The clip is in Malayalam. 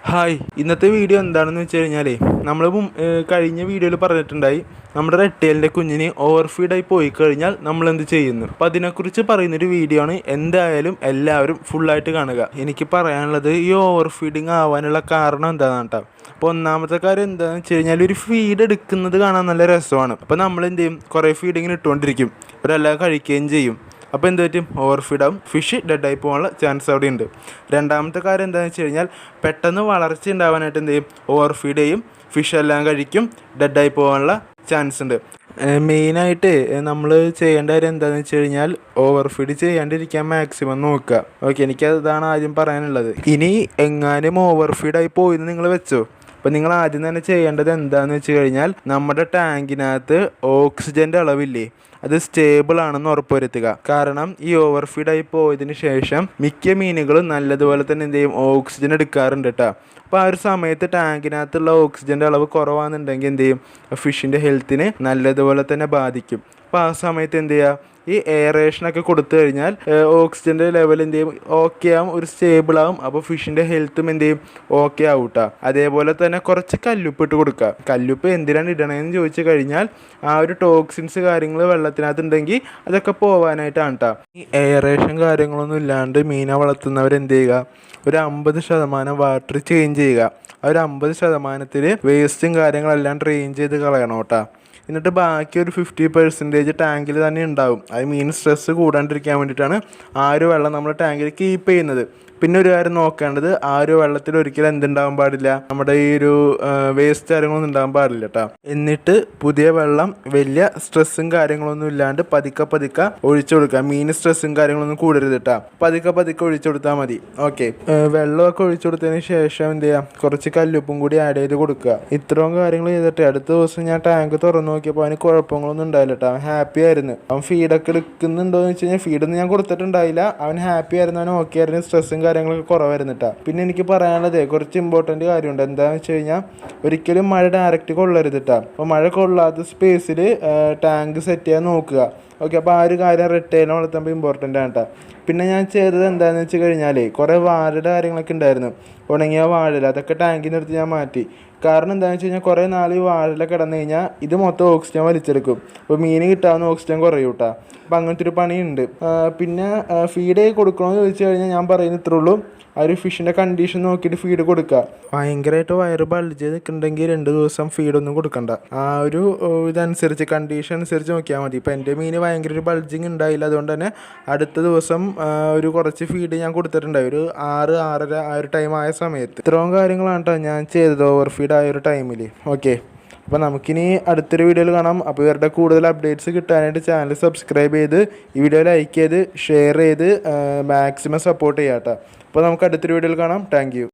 ഹായ്, ഇന്നത്തെ വീഡിയോ എന്താണെന്ന് വെച്ച് കഴിഞ്ഞാൽ നമ്മൾ കഴിഞ്ഞ വീഡിയോയിൽ പറഞ്ഞിട്ടുണ്ടായി നമ്മുടെ റെട്ടേലിൻ്റെ കുഞ്ഞിന് ഓവർ ഫീഡായി പോയി കഴിഞ്ഞാൽ നമ്മൾ എന്ത് ചെയ്യുന്നു. അപ്പോൾ അതിനെക്കുറിച്ച് പറയുന്നൊരു വീഡിയോ ആണ്. എന്തായാലും എല്ലാവരും ഫുള്ളായിട്ട് കാണുക. എനിക്ക് പറയാനുള്ളത് ഈ ഓവർ ഫീഡിങ് ആവാനുള്ള കാരണം എന്താണെന്ന് കേട്ടോ. അപ്പോൾ ഒന്നാമത്തെ കാര്യം എന്താണെന്ന് വെച്ച് കഴിഞ്ഞാൽ ഒരു ഫീഡ് എടുക്കുന്നത് കാണാൻ നല്ല രസമാണ്. അപ്പോൾ നമ്മൾ എന്ത് ചെയ്യും, കുറേ ഫീഡിങ്ങിന് ഇട്ടുകൊണ്ടിരിക്കും, അവരെല്ലാം കഴിക്കുകയും ചെയ്യും. അപ്പോൾ എന്ത് പറ്റും, ഓവർ ഫീഡാവും, ഫിഷ് ഡെഡായി പോകാനുള്ള ചാൻസ് അവിടെ ഉണ്ട്. രണ്ടാമത്തെ കാര്യം എന്താണെന്ന് വെച്ച് കഴിഞ്ഞാൽ പെട്ടെന്ന് വളർച്ച ഉണ്ടാവാനായിട്ട് എന്ത് ചെയ്യും, ഓവർ ഫീഡ് ചെയ്യും, ഫിഷ് എല്ലാം കഴിക്കും, ഡെഡായി പോകാനുള്ള ചാൻസ് ഉണ്ട്. മെയിനായിട്ട് നമ്മൾ ചെയ്യേണ്ട കാര്യം എന്താണെന്ന് വെച്ച് കഴിഞ്ഞാൽ ഓവർ ഫീഡ് ചെയ്യാണ്ടിരിക്കാൻ മാക്സിമം നോക്കുക. ഓക്കെ, എനിക്കതാണ് ആദ്യം പറയാനുള്ളത്. ഇനി എങ്ങാനും ഓവർ ഫീഡായി പോയിന്ന് നിങ്ങൾ വെച്ചോ, അപ്പോൾ നിങ്ങൾ ആദ്യം തന്നെ ചെയ്യേണ്ടത് എന്താണെന്ന് വെച്ച് കഴിഞ്ഞാൽ നമ്മുടെ ടാങ്കിനകത്ത് ഓക്സിജൻ്റെ അളവില്ലേ അത് സ്റ്റേബിൾ ആണെന്ന് ഉറപ്പുവരുത്തുക. കാരണം ഈ ഓവർ ഫീഡായി പോയതിന് ശേഷം മിക്ക മീനുകളും നല്ലതുപോലെ തന്നെ എന്ത് ചെയ്യും, ഓക്സിജൻ എടുക്കാറുണ്ട് കേട്ടോ. അപ്പോൾ ആ ഒരു സമയത്ത് ടാങ്കിനകത്തുള്ള ഓക്സിജൻ്റെ അളവ് കുറവാണെന്നുണ്ടെങ്കിൽ എന്ത് ചെയ്യും, ഫിഷിൻ്റെ ഹെൽത്തിനെ നല്ലതുപോലെ തന്നെ ബാധിക്കും. അപ്പോൾ ആ സമയത്ത് എന്ത് ചെയ്യുക, ഈ എയറേഷനൊക്കെ കൊടുത്തു കഴിഞ്ഞാൽ ഓക്സിജൻ്റെ ലെവൽ എന്ത് ചെയ്യും, ഓക്കെ ആവും, ഒരു സ്റ്റേബിളാവും. അപ്പോൾ ഫിഷിൻ്റെ ഹെൽത്തും എന്ത് ചെയ്യും, ഓക്കെ ആവും കേട്ടോ. അതേപോലെ തന്നെ കുറച്ച് കല്ലുപ്പ് ഇട്ട് കൊടുക്കുക. കല്ലുപ്പ് എന്തിനാണ് ഇടണമെന്ന് ചോദിച്ചു കഴിഞ്ഞാൽ ആ ഒരു ടോക്സിൻസ് കാര്യങ്ങൾ വെള്ളത്തിനകത്തുണ്ടെങ്കിൽ അതൊക്കെ പോകാനായിട്ടാണ് കേട്ടോ. ഈ എയറേഷൻ കാര്യങ്ങളൊന്നും ഇല്ലാണ്ട് മീനെ വളർത്തുന്നവരെന്ത് ചെയ്യുക, ഒരു 50% വാട്ടർ ചേഞ്ച് ചെയ്യുക. ആ ഒരു 50% വേസ്റ്റും കാര്യങ്ങളെല്ലാം ഡ്രെയിൻ ചെയ്ത് കളയണം കേട്ടോ. എന്നിട്ട് ബാക്കി ഒരു 50% ടാങ്കിൽ തന്നെ ഉണ്ടാവും. അത് മീൻ സ്ട്രെസ്സ് കൂടാണ്ടിരിക്കാൻ വേണ്ടിയിട്ടാണ് ആ ഒരു വെള്ളം നമ്മൾ ടാങ്കിൽ കീപ്പ് ചെയ്യുന്നത്. പിന്നെ ഒരു കാര്യം നോക്കേണ്ടത്, ആ ഒരു വെള്ളത്തിൽ ഒരിക്കലും എന്തുണ്ടാകാൻ പാടില്ല, നമ്മുടെ ഈ ഒരു വേസ്റ്റ് കാര്യങ്ങളൊന്നും ഉണ്ടാകാൻ പാടില്ല കേട്ടോ. എന്നിട്ട് പുതിയ വെള്ളം വലിയ സ്ട്രെസ്സും കാര്യങ്ങളൊന്നും ഇല്ലാണ്ട് പതുക്കെ ഒഴിച്ചു കൊടുക്കുക. മീൻ സ്ട്രെസ്സും കാര്യങ്ങളൊന്നും കൂടരുത് കേട്ടോ. പതുക്കെ ഒഴിച്ചു കൊടുത്താൽ മതി. ഓക്കെ, വെള്ളമൊക്കെ ഒഴിച്ചു കൊടുത്തതിന് ശേഷം എന്ത് ചെയ്യുക, കുറച്ച് കല്ലുപ്പും കൂടി ആഡ് ചെയ്ത് കൊടുക്കുക. ഇത്രയും കാര്യങ്ങൾ ചെയ്തിട്ട് അടുത്ത ദിവസം ഞാൻ ടാങ്ക് തുറന്നു നോക്കിയപ്പോൾ അവന് കുഴപ്പങ്ങളൊന്നും ഉണ്ടായില്ല കേട്ടോ. അവൻ ഹാപ്പി ആയിരുന്നു. അവൻ ഫീഡൊക്കെ എടുക്കുന്നുണ്ടോ എന്ന് വെച്ച് കഴിഞ്ഞാൽ ഫീഡൊന്നും ഞാൻ കൊടുത്തിട്ടുണ്ടായില്ല. അവൻ ഹാപ്പി ആയിരുന്നു, അവൻ ഓക്കെ ആയിരുന്നു, സ്ട്രെസ്സും കാര്യങ്ങളൊക്കെ കുറവായിരുന്നിട്ടാ. പിന്നെ എനിക്ക് പറയാനുള്ളത് കുറച്ച് ഇമ്പോർട്ടൻ്റ് കാര്യമുണ്ട്. എന്താണെന്ന് വെച്ച് കഴിഞ്ഞാൽ ഒരിക്കലും മഴ ഡയറക്റ്റ് കൊള്ളരുത് കേട്ടോ. അപ്പോൾ മഴ കൊള്ളാത്ത സ്പേസിൽ ടാങ്ക് സെറ്റ് ചെയ്യാൻ നോക്കുക. ഓക്കെ, അപ്പോൾ ആ ഒരു കാര്യം റെട്ടേലിനെ വളർത്തുമ്പോൾ ഇമ്പോർട്ടൻ്റ് ആണ് കേട്ടോ. പിന്നെ ഞാൻ ചെയ്തത് എന്താണെന്ന് വെച്ച് കഴിഞ്ഞാൽ കുറേ വാഴയുടെ കാര്യങ്ങളൊക്കെ ഉണ്ടായിരുന്നു, ഉണങ്ങിയ വാഴല, അതൊക്കെ ടാങ്കിൽ നിന്ന് എടുത്ത് ഞാൻ മാറ്റി. കാരണം എന്താണെന്ന് വെച്ച് കഴിഞ്ഞാൽ കുറേ നാൾ ഈ വാഴല കിടന്നു കഴിഞ്ഞാൽ ഇത് മൊത്തം ഓക്സിജൻ വലിച്ചെടുക്കും. അപ്പോൾ മീന് കിട്ടാവുന്ന ഓക്സിജൻ കുറയും കേട്ടോ. അപ്പോൾ അങ്ങനത്തെ ഒരു പണിയുണ്ട്. പിന്നെ ഫീഡ് കൊടുക്കണമെന്ന് ചോദിച്ചു കഴിഞ്ഞാൽ ഞാൻ പറയുന്നത് ഇത്രേ ഉള്ളൂ, ആ ഒരു ഫിഷിൻ്റെ കണ്ടീഷൻ നോക്കിയിട്ട് ഫീഡ് കൊടുക്കുക. ഭയങ്കരമായിട്ട് വയറ് ബൾജ് നിൽക്കുന്നുണ്ടെങ്കിൽ 2 ദിവസം ഫീഡൊന്നും കൊടുക്കണ്ട. ആ ഒരു ഇതനുസരിച്ച് കണ്ടീഷൻ അനുസരിച്ച് നോക്കിയാൽ മതി. ഇപ്പോൾ എൻ്റെ മീന് ഭയങ്കര ഒരു ബൾജിങ് ഉണ്ടായില്ല, അതുകൊണ്ട് തന്നെ അടുത്ത ദിവസം ഒരു കുറച്ച് ഫീഡ് ഞാൻ കൊടുത്തിട്ടുണ്ടായി, ഒരു 6-6:30 ആ ഒരു ടൈം ആയ സമയത്ത്. ഇത്രയും കാര്യങ്ങളാണ് കേട്ടോ ഞാൻ ചെയ്തത് ഓവർ ഫീഡ് ആയ ഒരു ടൈമിൽ. ഓക്കെ, അപ്പോൾ നമുക്കിനി അടുത്തൊരു വീഡിയോയിൽ കാണാം. അപ്പോൾ ഇവരുടെ കൂടുതൽ അപ്ഡേറ്റ്സ് കിട്ടാനായിട്ട് ചാനൽ സബ്സ്ക്രൈബ് ചെയ്ത് ഈ വീഡിയോ ലൈക്ക് ചെയ്ത് ഷെയർ ചെയ്ത് മാക്സിമം സപ്പോർട്ട് ചെയ്യാം കേട്ടോ. അപ്പോൾ നമുക്ക് അടുത്തൊരു വീഡിയോയിൽ കാണാം. Thank you.